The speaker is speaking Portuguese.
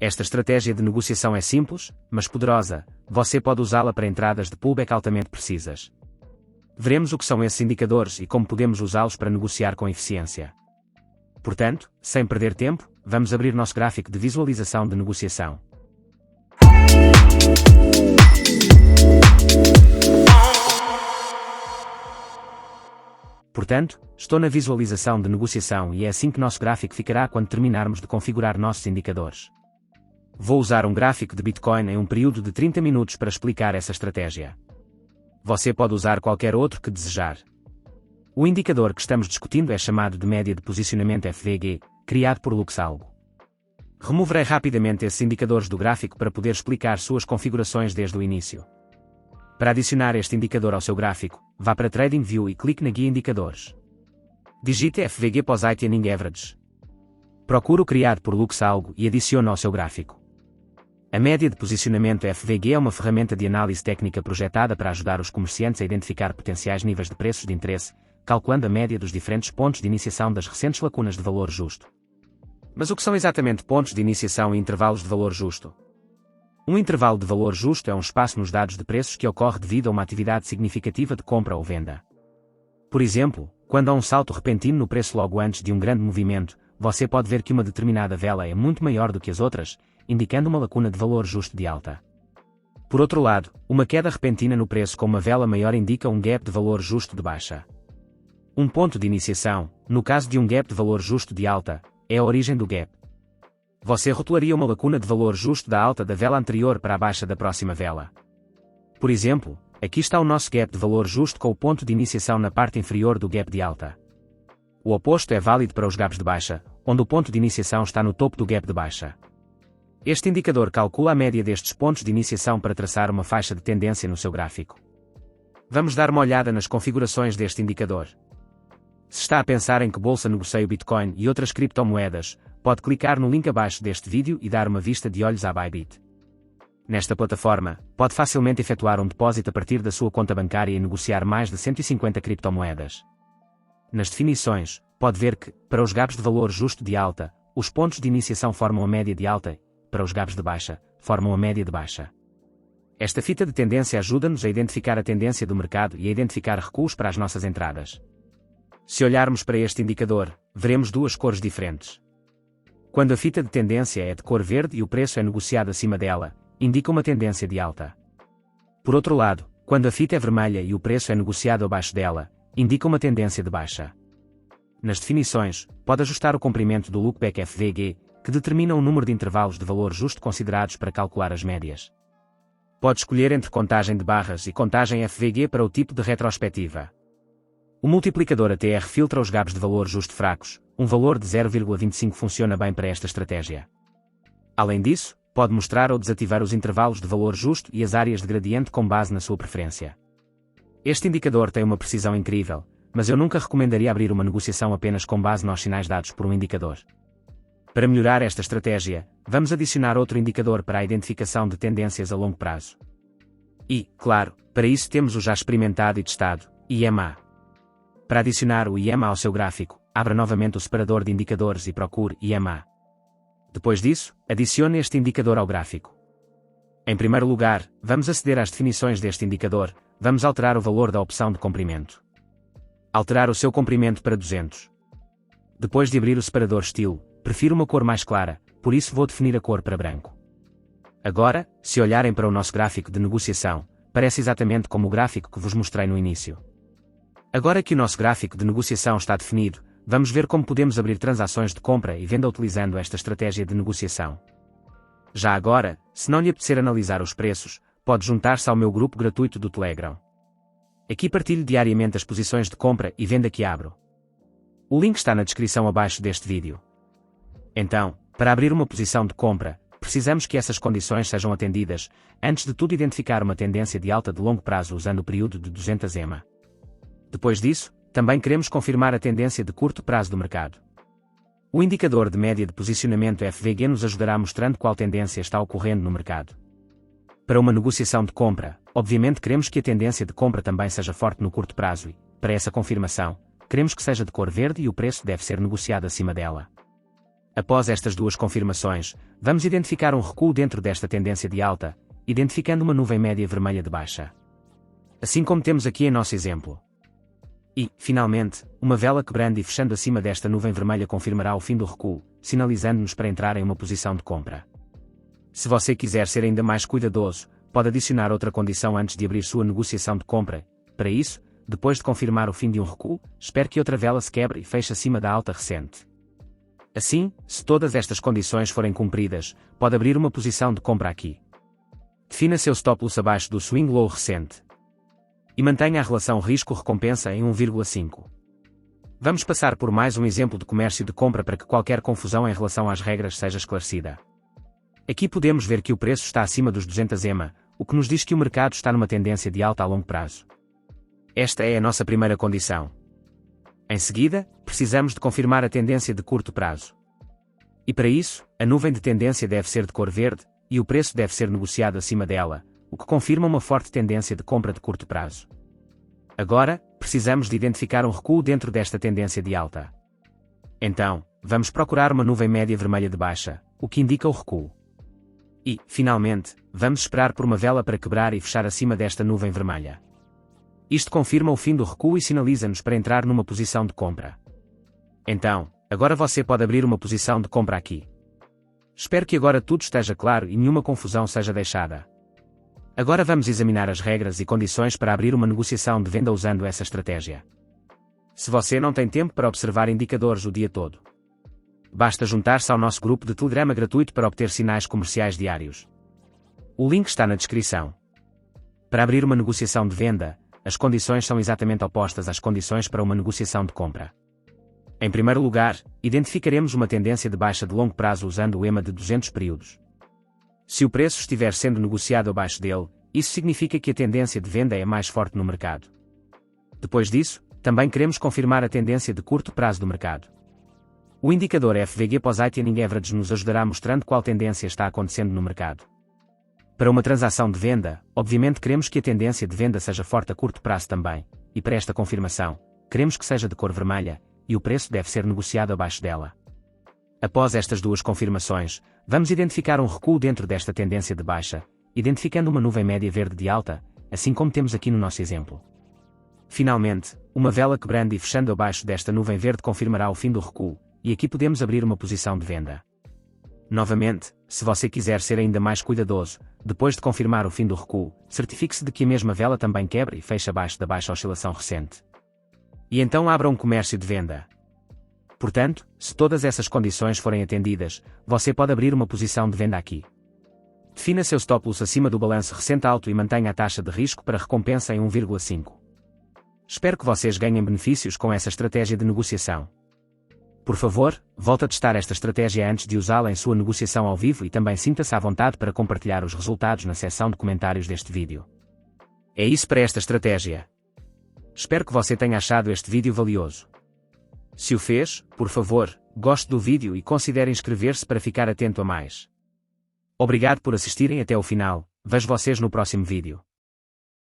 Esta estratégia de negociação é simples, mas poderosa. Você pode usá-la para entradas de pullback altamente precisas. Veremos o que são esses indicadores e como podemos usá-los para negociar com eficiência. Portanto, sem perder tempo, vamos abrir nosso gráfico de visualização de negociação. Portanto, estou na visualização de negociação e é assim que nosso gráfico ficará quando terminarmos de configurar nossos indicadores. Vou usar um gráfico de Bitcoin em um período de 30 minutos para explicar essa estratégia. Você pode usar qualquer outro que desejar. O indicador que estamos discutindo é chamado de média de posicionamento FVG, criado por LuxAlgo. Removerei rapidamente esses indicadores do gráfico para poder explicar suas configurações desde o início. Para adicionar este indicador ao seu gráfico, vá para TradingView e clique na guia Indicadores. Digite FVG Positioning Average. Procure o criado por LuxAlgo e adicione ao seu gráfico. A média de posicionamento FVG é uma ferramenta de análise técnica projetada para ajudar os comerciantes a identificar potenciais níveis de preços de interesse, calculando a média dos diferentes pontos de iniciação das recentes lacunas de valor justo. Mas o que são exatamente pontos de iniciação e intervalos de valor justo? Um intervalo de valor justo é um espaço nos dados de preços que ocorre devido a uma atividade significativa de compra ou venda. Por exemplo, quando há um salto repentino no preço logo antes de um grande movimento, você pode ver que uma determinada vela é muito maior do que as outras, indicando uma lacuna de valor justo de alta. Por outro lado, uma queda repentina no preço com uma vela maior indica um gap de valor justo de baixa. Um ponto de iniciação, no caso de um gap de valor justo de alta, é a origem do gap. Você rotularia uma lacuna de valor justo da alta da vela anterior para a baixa da próxima vela. Por exemplo, aqui está o nosso gap de valor justo com o ponto de iniciação na parte inferior do gap de alta. O oposto é válido para os gaps de baixa, onde o ponto de iniciação está no topo do gap de baixa. Este indicador calcula a média destes pontos de iniciação para traçar uma faixa de tendência no seu gráfico. Vamos dar uma olhada nas configurações deste indicador. Se está a pensar em que bolsa negocia o Bitcoin e outras criptomoedas, pode clicar no link abaixo deste vídeo e dar uma vista de olhos à Bybit. Nesta plataforma, pode facilmente efetuar um depósito a partir da sua conta bancária e negociar mais de 150 criptomoedas. Nas definições, pode ver que, para os gaps de valor justo de alta, os pontos de iniciação formam a média de alta, para os gaps de baixa, formam a média de baixa. Esta fita de tendência ajuda-nos a identificar a tendência do mercado e a identificar recuos para as nossas entradas. Se olharmos para este indicador, veremos duas cores diferentes. Quando a fita de tendência é de cor verde e o preço é negociado acima dela, indica uma tendência de alta. Por outro lado, quando a fita é vermelha e o preço é negociado abaixo dela, indica uma tendência de baixa. Nas definições, pode ajustar o comprimento do Lookback FVG, que determina o número de intervalos de valor justo considerados para calcular as médias. Pode escolher entre contagem de barras e contagem FVG para o tipo de retrospectiva. O multiplicador ATR filtra os gaps de valor justo fracos, um valor de 0,25 funciona bem para esta estratégia. Além disso, pode mostrar ou desativar os intervalos de valor justo e as áreas de gradiente com base na sua preferência. Este indicador tem uma precisão incrível, mas eu nunca recomendaria abrir uma negociação apenas com base nos sinais dados por um indicador. Para melhorar esta estratégia, vamos adicionar outro indicador para a identificação de tendências a longo prazo. E, claro, para isso temos o já experimentado e testado, IMA. Para adicionar o IMA ao seu gráfico, abra novamente o separador de indicadores e procure IMA. Depois disso, adicione este indicador ao gráfico. Em primeiro lugar, vamos aceder às definições deste indicador, vamos alterar o valor da opção de comprimento. Alterar o seu comprimento para 200. Depois de abrir o separador estilo, prefiro uma cor mais clara, por isso vou definir a cor para branco. Agora, se olharem para o nosso gráfico de negociação, parece exatamente como o gráfico que vos mostrei no início. Agora que o nosso gráfico de negociação está definido, vamos ver como podemos abrir transações de compra e venda utilizando esta estratégia de negociação. Já agora, se não lhe apetecer analisar os preços, pode juntar-se ao meu grupo gratuito do Telegram. Aqui partilho diariamente as posições de compra e venda que abro. O link está na descrição abaixo deste vídeo. Então, para abrir uma posição de compra, precisamos que essas condições sejam atendidas, antes de tudo identificar uma tendência de alta de longo prazo usando o período de 200 EMA. Depois disso, também queremos confirmar a tendência de curto prazo do mercado. O indicador de média de posicionamento FVG nos ajudará mostrando qual tendência está ocorrendo no mercado. Para uma negociação de compra, obviamente queremos que a tendência de compra também seja forte no curto prazo e, para essa confirmação, queremos que seja de cor verde e o preço deve ser negociado acima dela. Após estas duas confirmações, vamos identificar um recuo dentro desta tendência de alta, identificando uma nuvem média vermelha de baixa. Assim como temos aqui em nosso exemplo. E, finalmente, uma vela quebrando e fechando acima desta nuvem vermelha confirmará o fim do recuo, sinalizando-nos para entrar em uma posição de compra. Se você quiser ser ainda mais cuidadoso, pode adicionar outra condição antes de abrir sua negociação de compra. Para isso, depois de confirmar o fim de um recuo, espere que outra vela se quebre e feche acima da alta recente. Assim, se todas estas condições forem cumpridas, pode abrir uma posição de compra aqui. Defina seu stop loss abaixo do swing low recente. E mantenha a relação risco-recompensa em 1,5. Vamos passar por mais um exemplo de comércio de compra para que qualquer confusão em relação às regras seja esclarecida. Aqui podemos ver que o preço está acima dos 200 EMA, o que nos diz que o mercado está numa tendência de alta a longo prazo. Esta é a nossa primeira condição. Em seguida, precisamos de confirmar a tendência de curto prazo. E para isso, a nuvem de tendência deve ser de cor verde, e o preço deve ser negociado acima dela, o que confirma uma forte tendência de compra de curto prazo. Agora, precisamos de identificar um recuo dentro desta tendência de alta. Então, vamos procurar uma nuvem média vermelha de baixa, o que indica o recuo. E, finalmente, vamos esperar por uma vela para quebrar e fechar acima desta nuvem vermelha. Isto confirma o fim do recuo e sinaliza-nos para entrar numa posição de compra. Então, agora você pode abrir uma posição de compra aqui. Espero que agora tudo esteja claro e nenhuma confusão seja deixada. Agora vamos examinar as regras e condições para abrir uma negociação de venda usando essa estratégia. Se você não tem tempo para observar indicadores o dia todo, basta juntar-se ao nosso grupo de Telegram gratuito para obter sinais comerciais diários. O link está na descrição. Para abrir uma negociação de venda, as condições são exatamente opostas às condições para uma negociação de compra. Em primeiro lugar, identificaremos uma tendência de baixa de longo prazo usando o EMA de 200 períodos. Se o preço estiver sendo negociado abaixo dele, isso significa que a tendência de venda é mais forte no mercado. Depois disso, também queremos confirmar a tendência de curto prazo do mercado. O indicador FVG Positioning Average nos ajudará mostrando qual tendência está acontecendo no mercado. Para uma transação de venda, obviamente queremos que a tendência de venda seja forte a curto prazo também, e para esta confirmação, queremos que seja de cor vermelha, e o preço deve ser negociado abaixo dela. Após estas duas confirmações, vamos identificar um recuo dentro desta tendência de baixa, identificando uma nuvem média verde de alta, assim como temos aqui no nosso exemplo. Finalmente, uma vela quebrando e fechando abaixo desta nuvem verde confirmará o fim do recuo, e aqui podemos abrir uma posição de venda. Novamente, se você quiser ser ainda mais cuidadoso, depois de confirmar o fim do recuo, certifique-se de que a mesma vela também quebre e feche abaixo da baixa oscilação recente. E então abra um comércio de venda. Portanto, se todas essas condições forem atendidas, você pode abrir uma posição de venda aqui. Defina seu stop loss acima do balanço recente alto e mantenha a taxa de risco para recompensa em 1,5. Espero que vocês ganhem benefícios com essa estratégia de negociação. Por favor, volte a testar esta estratégia antes de usá-la em sua negociação ao vivo e também sinta-se à vontade para compartilhar os resultados na seção de comentários deste vídeo. É isso para esta estratégia. Espero que você tenha achado este vídeo valioso. Se o fez, por favor, goste do vídeo e considere inscrever-se para ficar atento a mais. Obrigado por assistirem até o final, vejo vocês no próximo vídeo.